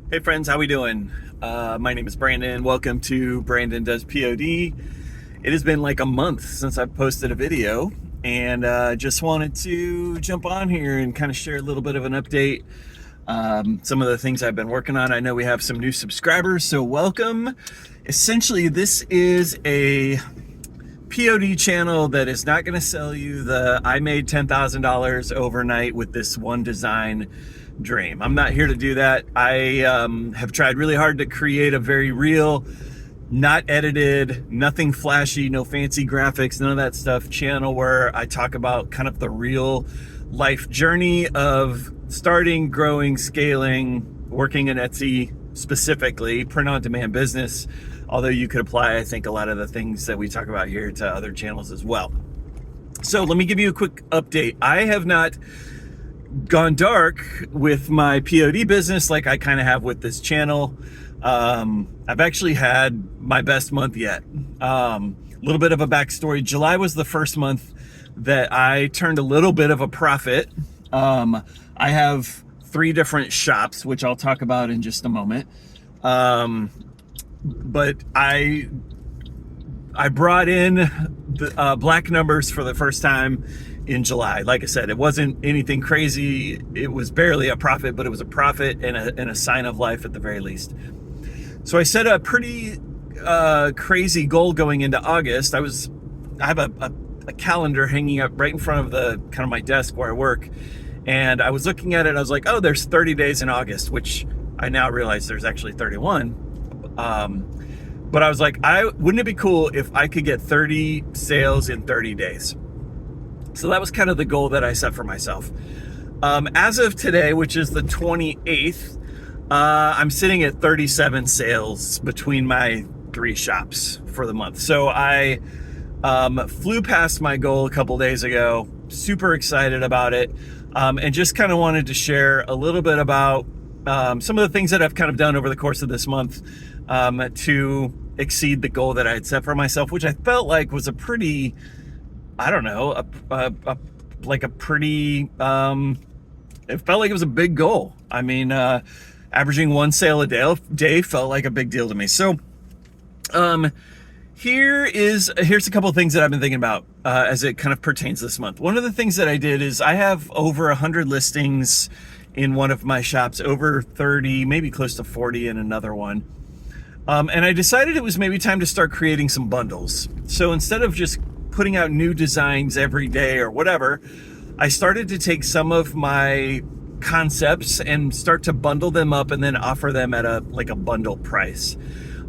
Hey friends, how we doing? My name is Brandon. Welcome to Brandon Does POD. It has been like a month since I've posted a video, and just wanted to jump on here and kind of share a little bit of an update. Some of the things I've been working on. I know we have some new subscribers, so welcome. Essentially, this is a POD channel that is not going to sell you the I made $10,000 overnight with this one design dream. I'm not here to do that. I have tried really hard to create a very real, not edited, nothing flashy, no fancy graphics, none of that stuff channel where I talk about kind of the real life journey of starting, growing, scaling, working in Etsy, specifically print-on-demand business. Although you could apply, I think, a lot of the things that we talk about here to other channels as well. So let me give you a quick update. I have not gone dark with my POD business like I kind of have with this channel. I've actually had my best month yet. A little bit of a backstory. July was the first month that I turned a little bit of a profit. I have 3 different shops, which I'll talk about in just a moment. But I brought in the black numbers for the first time in July. Like I said, it wasn't anything crazy. It was barely a profit, but it was a profit and a sign of life at the very least. So I set a pretty crazy goal going into August. I have a calendar hanging up right in front of the kind of my desk where I work. And I was looking at it. I was like, oh, there's 30 days in August, which I now realize there's actually 31. But I was like, wouldn't it be cool if I could get 30 sales in 30 days? So that was kind of the goal that I set for myself. As of today, which is the 28th, I'm sitting at 37 sales between my 3 shops for the month. So I flew past my goal a couple days ago, super excited about it, and just kind of wanted to share a little bit about some of the things that I've kind of done over the course of this month to exceed the goal that I had set for myself, which I felt like was a pretty, I don't know, it felt like it was a big goal. I mean, averaging 1 sale a day felt like a big deal to me. So here's a couple of things that I've been thinking about as it kind of pertains this month. One of the things that I did is I have over 100 listings in one of my shops, over 30, maybe close to 40 in another one. And I decided it was maybe time to start creating some bundles. So instead of just putting out new designs every day or whatever, I started to take some of my concepts and start to bundle them up and then offer them at a bundle price.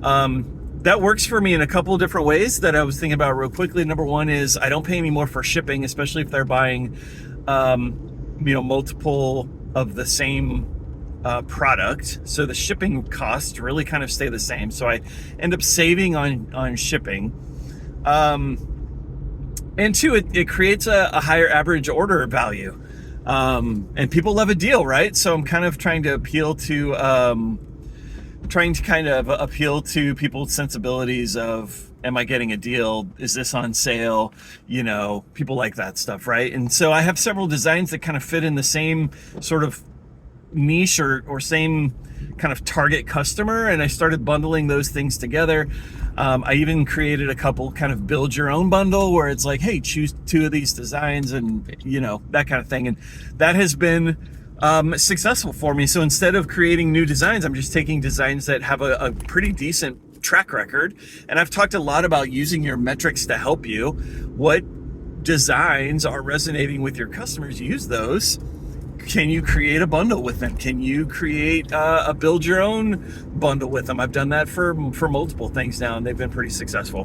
That works for me in a couple of different ways that I was thinking about real quickly. Number one is I don't pay any more for shipping, especially if they're buying, multiple of the same product. So the shipping costs really kind of stay the same. So I end up saving on shipping. And 2, it creates a higher average order value. And people love a deal, right? So I'm kind of trying to appeal to people's sensibilities of, am I getting a deal? Is this on sale? People like that stuff, right? And so I have several designs that kind of fit in the same sort of niche or same kind of target customer, and I started bundling those things together. I even created a couple kind of build your own bundle where it's like, hey, choose 2 of these designs and that kind of thing, and that has been successful for me. So instead of creating new designs, I'm just taking designs that have a pretty decent track record. And I've talked a lot about using your metrics to help you. What designs are resonating with your customers? Use those. Can you create a bundle with them? Can you create a build your own bundle with them? I've done that for multiple things now, and they've been pretty successful.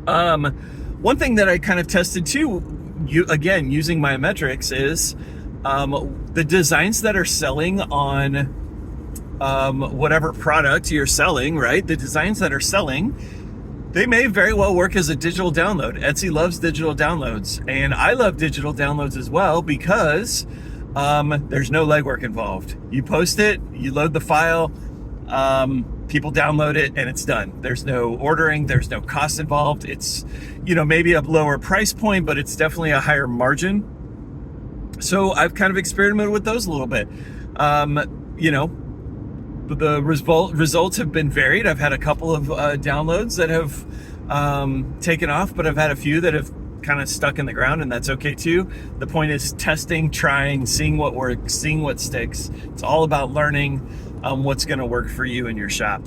One thing that I kind of tested too, using my metrics, is the designs that are selling on whatever product you're selling, right? The designs that are selling, they may very well work as a digital download. Etsy loves digital downloads, and I love digital downloads as well because there's no legwork involved. You post it, you load the file, people download it, and it's done. There's no ordering, there's no cost involved. It's, maybe a lower price point, but it's definitely a higher margin. So I've kind of experimented with those a little bit. the results have been varied. I've had a couple of downloads that have taken off, but I've had a few that have kind of stuck in the ground, and that's okay too. The point is testing, trying, seeing what works, seeing what sticks. It's all about learning what's going to work for you in your shop.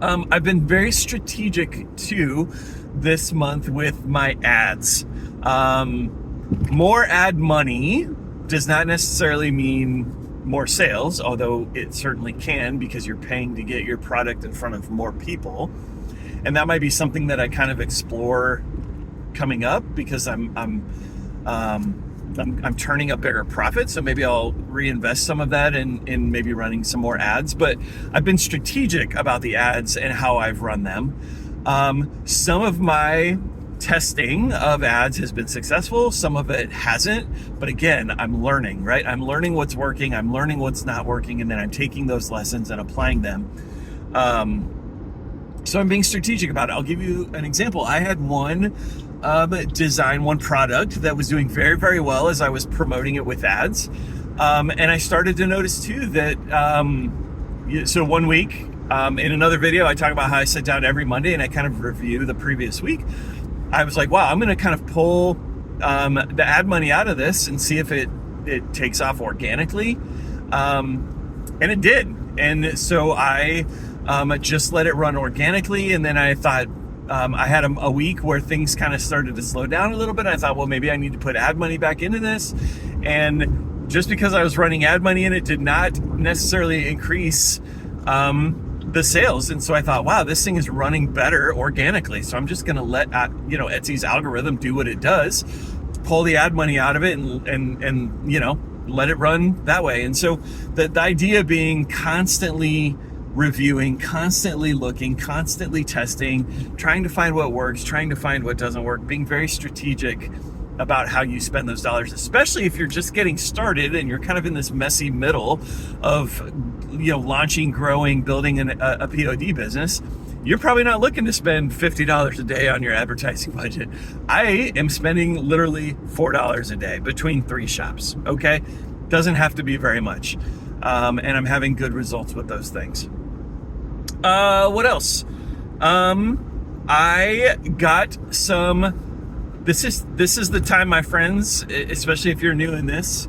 I've been very strategic too this month with my ads. More ad money does not necessarily mean more sales, although it certainly can, because you're paying to get your product in front of more people. And that might be something that I kind of explore coming up, because I'm turning a bigger profit. So maybe I'll reinvest some of that in maybe running some more ads. But I've been strategic about the ads and how I've run them. Some of my testing of ads has been successful. Some of it hasn't. But again, I'm learning, right? I'm learning what's working. I'm learning what's not working. And then I'm taking those lessons and applying them. So I'm being strategic about it. I'll give you an example. I had one product that was doing very, very well as I was promoting it with ads. And I started to notice too that, so one week, in another video, I talk about how I sit down every Monday and I kind of review the previous week. I was like, wow, I'm going to kind of pull the ad money out of this and see if it takes off organically. And it did. And so I just let it run organically. And then I thought, I had a week where things kind of started to slow down a little bit. I thought, well, maybe I need to put ad money back into this. And just because I was running ad money in it did not necessarily increase the sales. And so I thought, wow, this thing is running better organically. So I'm just going to let, Etsy's algorithm do what it does, pull the ad money out of it and let it run that way. And so the idea being constantly reviewing, constantly looking, constantly testing, trying to find what works, trying to find what doesn't work, being very strategic about how you spend those dollars, especially if you're just getting started and you're kind of in this messy middle of, launching, growing, building a POD business. You're probably not looking to spend $50 a day on your advertising budget. I am spending literally $4 a day between 3 shops. Okay. Doesn't have to be very much. And I'm having good results with those things. What else? I got some, this is the time, my friends, especially if you're new in this,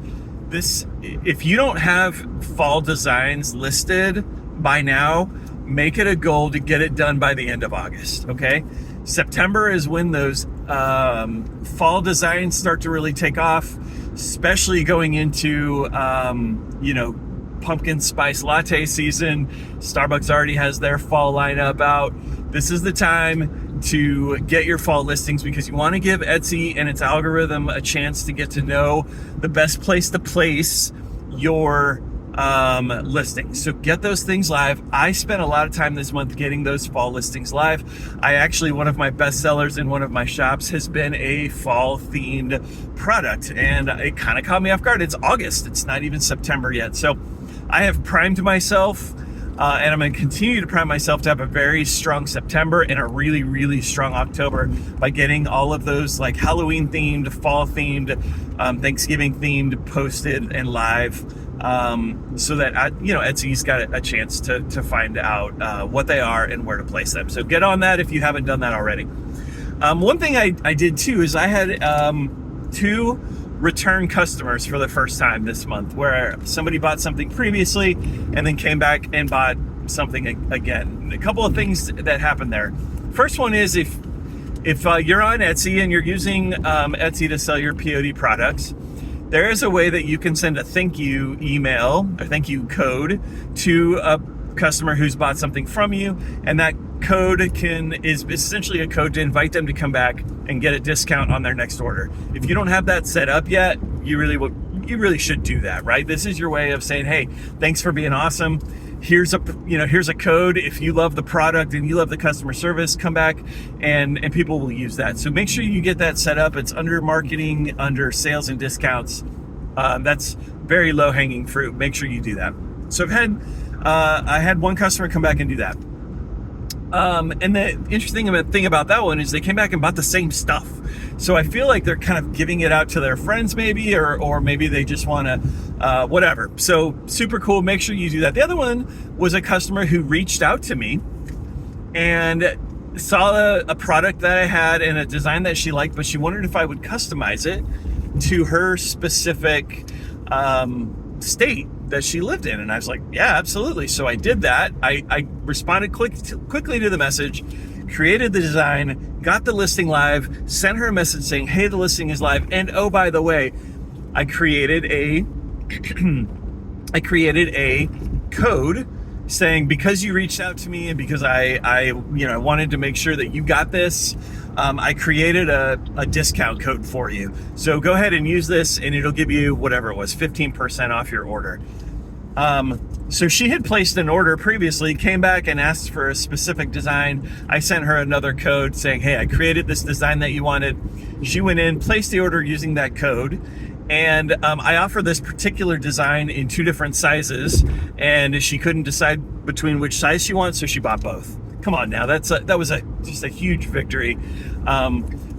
if you don't have fall designs listed by now, make it a goal to get it done by the end of August. Okay. September is when those, fall designs start to really take off, especially going into, pumpkin spice latte season. Starbucks already has their fall lineup out. This is the time to get your fall listings, because you want to give Etsy and its algorithm a chance to get to know the best place to place your listings. So get those things live. I spent a lot of time this month getting those fall listings live. One of my best sellers in one of my shops has been a fall themed product, and it kind of caught me off guard. It's August. It's not even September yet. So I have primed myself, and I'm going to continue to prime myself to have a very strong September and a really, really strong October by getting all of those like Halloween themed, fall themed, Thanksgiving themed posted and live, so that Etsy's got a chance to find out what they are and where to place them. So get on that if you haven't done that already. One thing I did too is I had 2 return customers for the first time this month, where somebody bought something previously and then came back and bought something again. A couple of things that happened there. First one is if you're on Etsy and you're using Etsy to sell your POD products, there is a way that you can send a thank you email or thank you code to a customer who's bought something from you, and that code is essentially a code to invite them to come back and get a discount on their next order. If you don't have that set up yet, you really should do that, right? This is your way of saying, hey, thanks for being awesome. Here's a code. If you love the product and you love the customer service, come back and people will use that. So make sure you get that set up. It's under marketing, under sales and discounts. That's very low hanging fruit. Make sure you do that. So I had one customer come back and do that. And the interesting thing about that one is they came back and bought the same stuff. So I feel like they're kind of giving it out to their friends maybe, or maybe they just want to, whatever. So super cool. Make sure you do that. The other one was a customer who reached out to me and saw a product that I had and a design that she liked, but she wondered if I would customize it to her specific state that she lived in. And I was like, yeah, absolutely. So I did that. I responded quickly to the message, created the design, got the listing live, sent her a message saying, hey, the listing is live. And oh, by the way, I created a code saying, because you reached out to me and because I wanted to make sure that you got this, I created a discount code for you. So go ahead and use this and it'll give you whatever it was, 15% off your order. So she had placed an order previously, came back and asked for a specific design. I sent her another code saying, hey, I created this design that you wanted. She went in, placed the order using that code. And I offer this particular design in 2 different sizes, and she couldn't decide between which size she wants, so she bought both. Come on now, that was just a huge victory.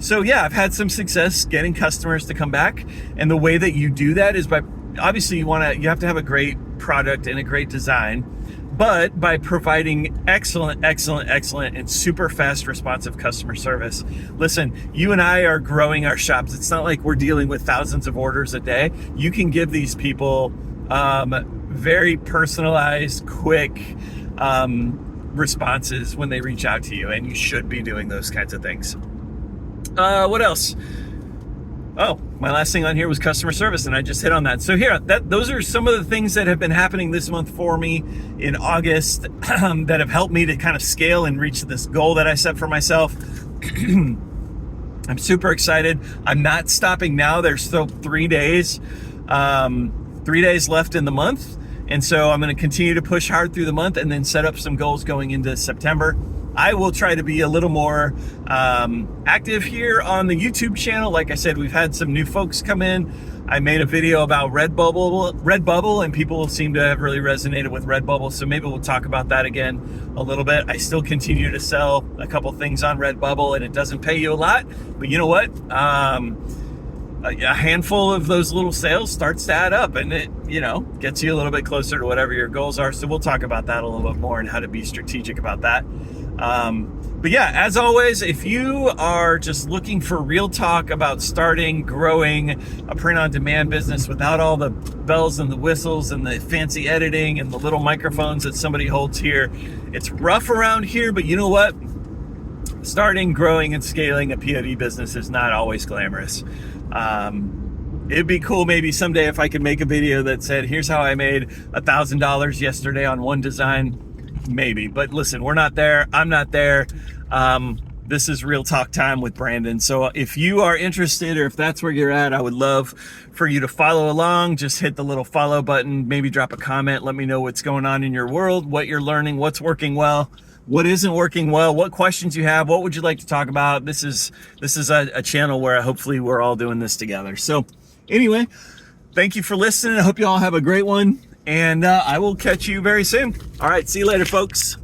So yeah, I've had some success getting customers to come back, and the way that you do that is by, obviously you have to have a great product and a great design, but by providing excellent and super fast responsive customer service. Listen, you and I are growing our shops. It's not like we're dealing with thousands of orders a day. You can give these people very personalized, quick responses when they reach out to you, and you should be doing those kinds of things. What else? Oh, my last thing on here was customer service, and I just hit on that. So here, those are some of the things that have been happening this month for me in August that have helped me to kind of scale and reach this goal that I set for myself. I'm super excited. I'm not stopping now. There's still 3 days, 3 days left in the month. And so I'm going to continue to push hard through the month and then set up some goals going into September. I will try to be a little more active here on the YouTube channel. Like I said, we've had some new folks come in. I made a video about Redbubble, and people seem to have really resonated with Redbubble. So maybe we'll talk about that again a little bit. I still continue to sell a couple things on Redbubble, and it doesn't pay you a lot. But you know what? A handful of those little sales starts to add up, and it, gets you a little bit closer to whatever your goals are. So we'll talk about that a little bit more and how to be strategic about that. But yeah, as always, if you are just looking for real talk about starting, growing a print-on-demand business without all the bells and the whistles and the fancy editing and the little microphones that somebody holds here, it's rough around here, but you know what? Starting, growing, and scaling a POD business is not always glamorous. It'd be cool maybe someday if I could make a video that said, here's how I made $1,000 yesterday on one design. Maybe, but listen, we're not there. I'm not there. This is real talk time with Brandon. So if you are interested, or if that's where you're at, I would love for you to follow along. Just hit the little follow button, maybe drop a comment. Let me know what's going on in your world, what you're learning, what's working well, what isn't working well, what questions you have, what would you like to talk about. This is a channel where hopefully we're all doing this together. So anyway, thank you for listening. I hope you all have a great one. And I will catch you very soon. All right, see you later, folks.